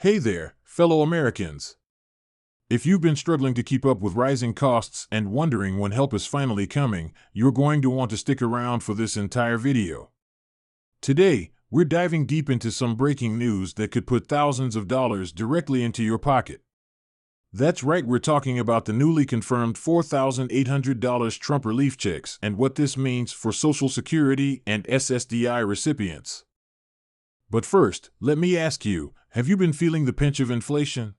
Hey there, fellow Americans. If you've been struggling to keep up with rising costs and wondering when help is finally coming, you're going to want to stick around for this entire video. Today, we're diving deep into some breaking news that could put thousands of dollars directly into your pocket. That's right, we're talking about the newly confirmed $4,800 Trump relief checks and what this means for Social Security and SSDI recipients. But first, let me ask you, have you been feeling the pinch of inflation?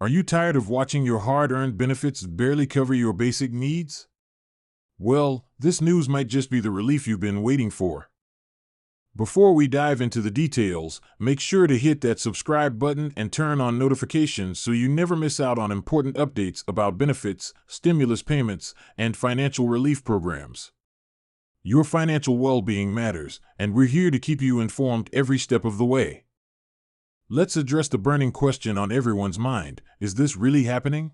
Are you tired of watching your hard-earned benefits barely cover your basic needs? Well, this news might just be the relief you've been waiting for. Before we dive into the details, make sure to hit that subscribe button and turn on notifications so you never miss out on important updates about benefits, stimulus payments, and financial relief programs. Your financial well-being matters, and we're here to keep you informed every step of the way. Let's address the burning question on everyone's mind: is this really happening?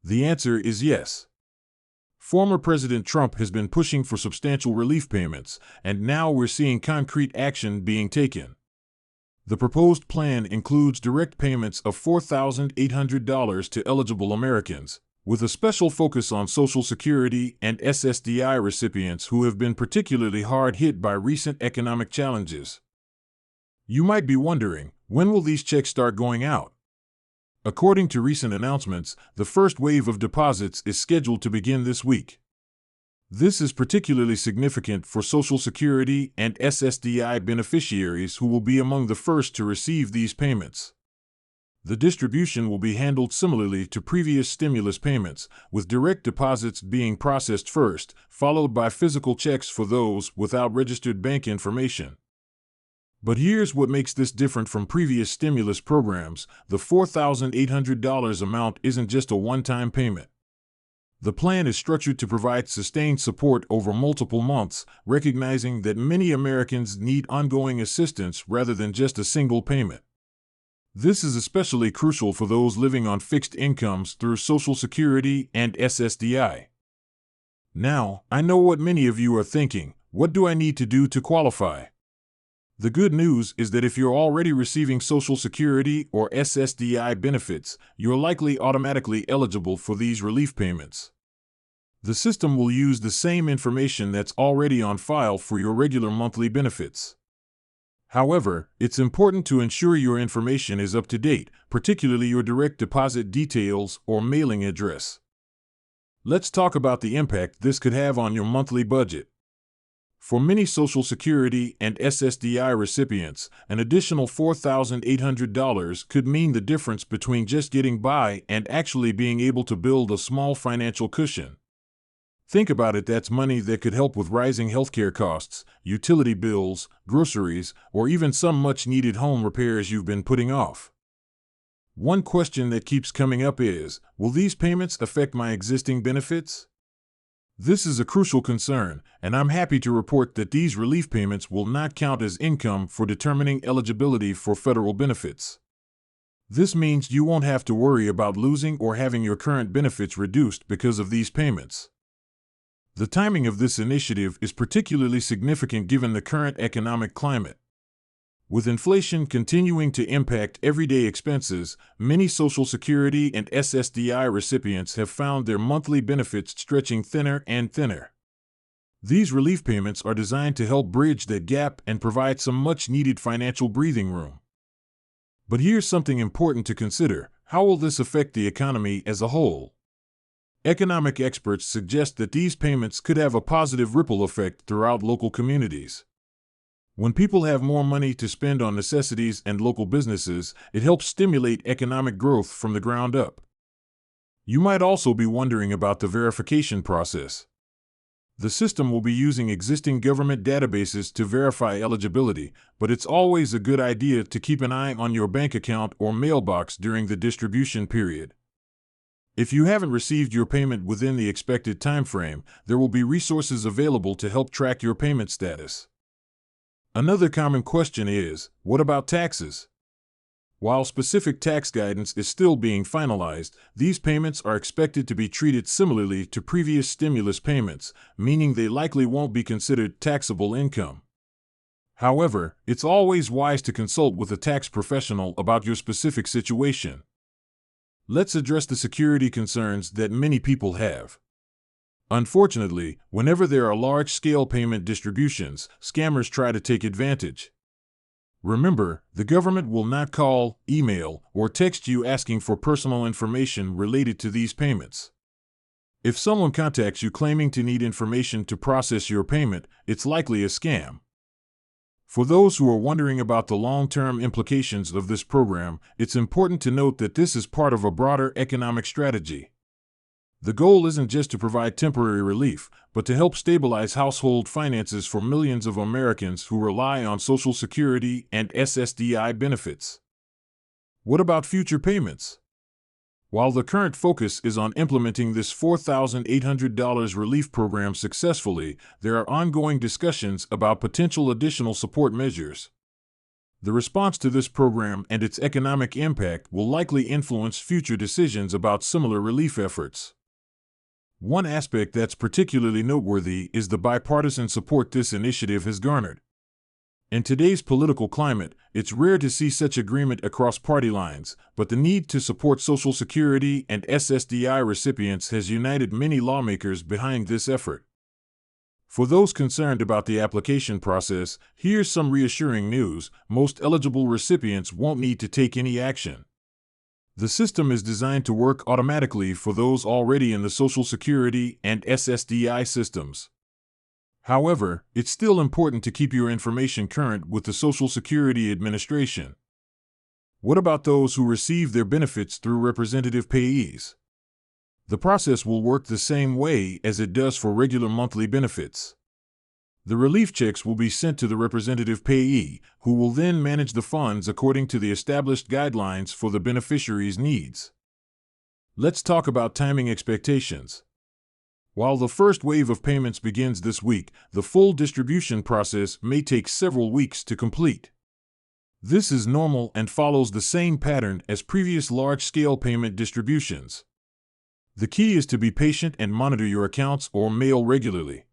The answer is yes. Former President Trump has been pushing for substantial relief payments, and now we're seeing concrete action being taken. The proposed plan includes direct payments of $4,800 to eligible Americans, with a special focus on Social Security and SSDI recipients who have been particularly hard hit by recent economic challenges. You might be wondering, when will these checks start going out? According to recent announcements, the first wave of deposits is scheduled to begin this week. This is particularly significant for Social Security and SSDI beneficiaries who will be among the first to receive these payments. The distribution will be handled similarly to previous stimulus payments, with direct deposits being processed first, followed by physical checks for those without registered bank information. But here's what makes this different from previous stimulus programs: the $4,800 amount isn't just a one-time payment. The plan is structured to provide sustained support over multiple months, recognizing that many Americans need ongoing assistance rather than just a single payment. This is especially crucial for those living on fixed incomes through Social Security and SSDI. Now, I know what many of you are thinking: what do I need to do to qualify? The good news is that if you're already receiving Social Security or SSDI benefits, you're likely automatically eligible for these relief payments. The system will use the same information that's already on file for your regular monthly benefits. However, it's important to ensure your information is up to date, particularly your direct deposit details or mailing address. Let's talk about the impact this could have on your monthly budget. For many Social Security and SSDI recipients, an additional $4,800 could mean the difference between just getting by and actually being able to build a small financial cushion. Think about it, that's money that could help with rising healthcare costs, utility bills, groceries, or even some much-needed home repairs you've been putting off. One question that keeps coming up is, will these payments affect my existing benefits? This is a crucial concern, and I'm happy to report that these relief payments will not count as income for determining eligibility for federal benefits. This means you won't have to worry about losing or having your current benefits reduced because of these payments. The timing of this initiative is particularly significant given the current economic climate. With inflation continuing to impact everyday expenses, many Social Security and SSDI recipients have found their monthly benefits stretching thinner and thinner. These relief payments are designed to help bridge that gap and provide some much-needed financial breathing room. But here's something important to consider: how will this affect the economy as a whole? Economic experts suggest that these payments could have a positive ripple effect throughout local communities. When people have more money to spend on necessities and local businesses, it helps stimulate economic growth from the ground up. You might also be wondering about the verification process. The system will be using existing government databases to verify eligibility, but it's always a good idea to keep an eye on your bank account or mailbox during the distribution period. If you haven't received your payment within the expected time frame, there will be resources available to help track your payment status. Another common question is, what about taxes? While specific tax guidance is still being finalized, these payments are expected to be treated similarly to previous stimulus payments, meaning they likely won't be considered taxable income. However, it's always wise to consult with a tax professional about your specific situation. Let's address the security concerns that many people have. Unfortunately, whenever there are large-scale payment distributions, scammers try to take advantage. Remember, the government will not call, email, or text you asking for personal information related to these payments. If someone contacts you claiming to need information to process your payment, it's likely a scam. For those who are wondering about the long-term implications of this program, it's important to note that this is part of a broader economic strategy. The goal isn't just to provide temporary relief, but to help stabilize household finances for millions of Americans who rely on Social Security and SSDI benefits. What about future payments? While the current focus is on implementing this $4,800 relief program successfully, there are ongoing discussions about potential additional support measures. The response to this program and its economic impact will likely influence future decisions about similar relief efforts. One aspect that's particularly noteworthy is the bipartisan support this initiative has garnered. In today's political climate, it's rare to see such agreement across party lines, but the need to support Social Security and SSDI recipients has united many lawmakers behind this effort. For those concerned about the application process, here's some reassuring news: most eligible recipients won't need to take any action. The system is designed to work automatically for those already in the Social Security and SSDI systems. However, it's still important to keep your information current with the Social Security Administration. What about those who receive their benefits through representative payees? The process will work the same way as it does for regular monthly benefits. The relief checks will be sent to the representative payee, who will then manage the funds according to the established guidelines for the beneficiary's needs. Let's talk about timing expectations. While the first wave of payments begins this week, the full distribution process may take several weeks to complete. This is normal and follows the same pattern as previous large-scale payment distributions. The key is to be patient and monitor your accounts or mail regularly.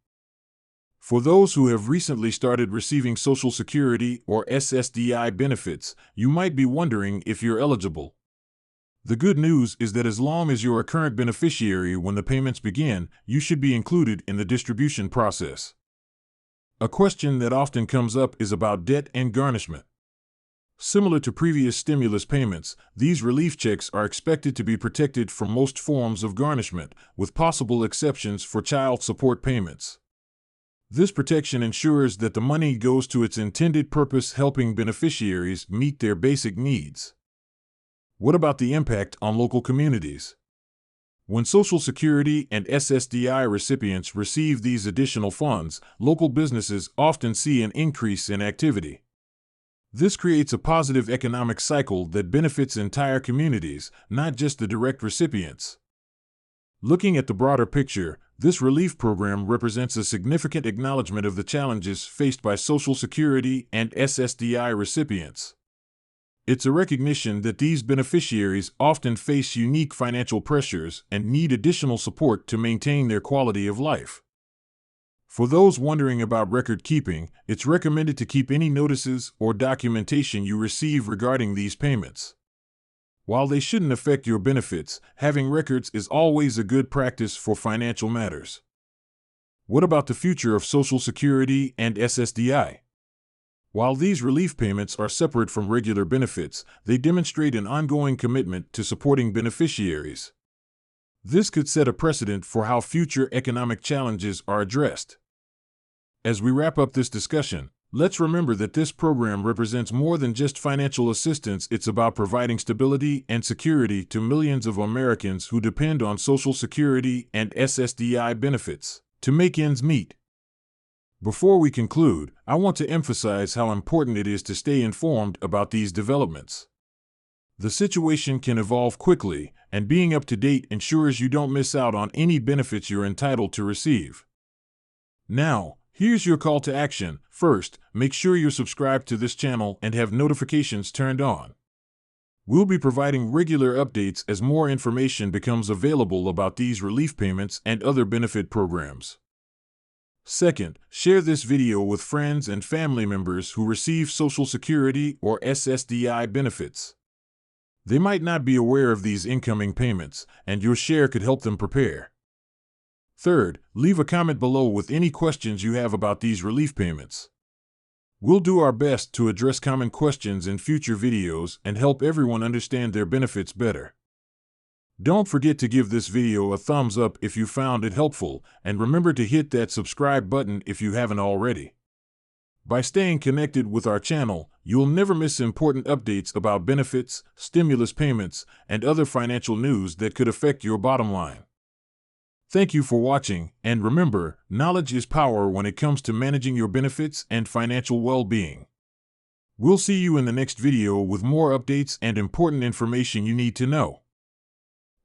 For those who have recently started receiving Social Security or SSDI benefits, you might be wondering if you're eligible. The good news is that as long as you're a current beneficiary when the payments begin, you should be included in the distribution process. A question that often comes up is about debt and garnishment. Similar to previous stimulus payments, these relief checks are expected to be protected from most forms of garnishment, with possible exceptions for child support payments. This protection ensures that the money goes to its intended purpose, helping beneficiaries meet their basic needs. What about the impact on local communities? When Social Security and SSDI recipients receive these additional funds, local businesses often see an increase in activity. This creates a positive economic cycle that benefits entire communities, not just the direct recipients. Looking at the broader picture, this relief program represents a significant acknowledgement of the challenges faced by Social Security and SSDI recipients. It's a recognition that these beneficiaries often face unique financial pressures and need additional support to maintain their quality of life. For those wondering about record keeping, it's recommended to keep any notices or documentation you receive regarding these payments. While they shouldn't affect your benefits, having records is always a good practice for financial matters. What about the future of Social Security and SSDI? While these relief payments are separate from regular benefits, they demonstrate an ongoing commitment to supporting beneficiaries. This could set a precedent for how future economic challenges are addressed. As we wrap up this discussion, let's remember that this program represents more than just financial assistance. It's about providing stability and security to millions of Americans who depend on Social Security and SSDI benefits to make ends meet. Before we conclude, I want to emphasize how important it is to stay informed about these developments. The situation can evolve quickly, and being up to date ensures you don't miss out on any benefits you're entitled to receive. Now, here's your call to action. First, make sure you're subscribed to this channel and have notifications turned on. We'll be providing regular updates as more information becomes available about these relief payments and other benefit programs. Second, share this video with friends and family members who receive Social Security or SSDI benefits. They might not be aware of these incoming payments, and your share could help them prepare. Third, leave a comment below with any questions you have about these relief payments. We'll do our best to address common questions in future videos and help everyone understand their benefits better. Don't forget to give this video a thumbs up if you found it helpful, and remember to hit that subscribe button if you haven't already. By staying connected with our channel, you'll never miss important updates about benefits, stimulus payments, and other financial news that could affect your bottom line. Thank you for watching, and remember, knowledge is power when it comes to managing your benefits and financial well-being. We'll see you in the next video with more updates and important information you need to know.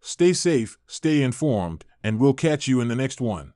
Stay safe, stay informed, and we'll catch you in the next one.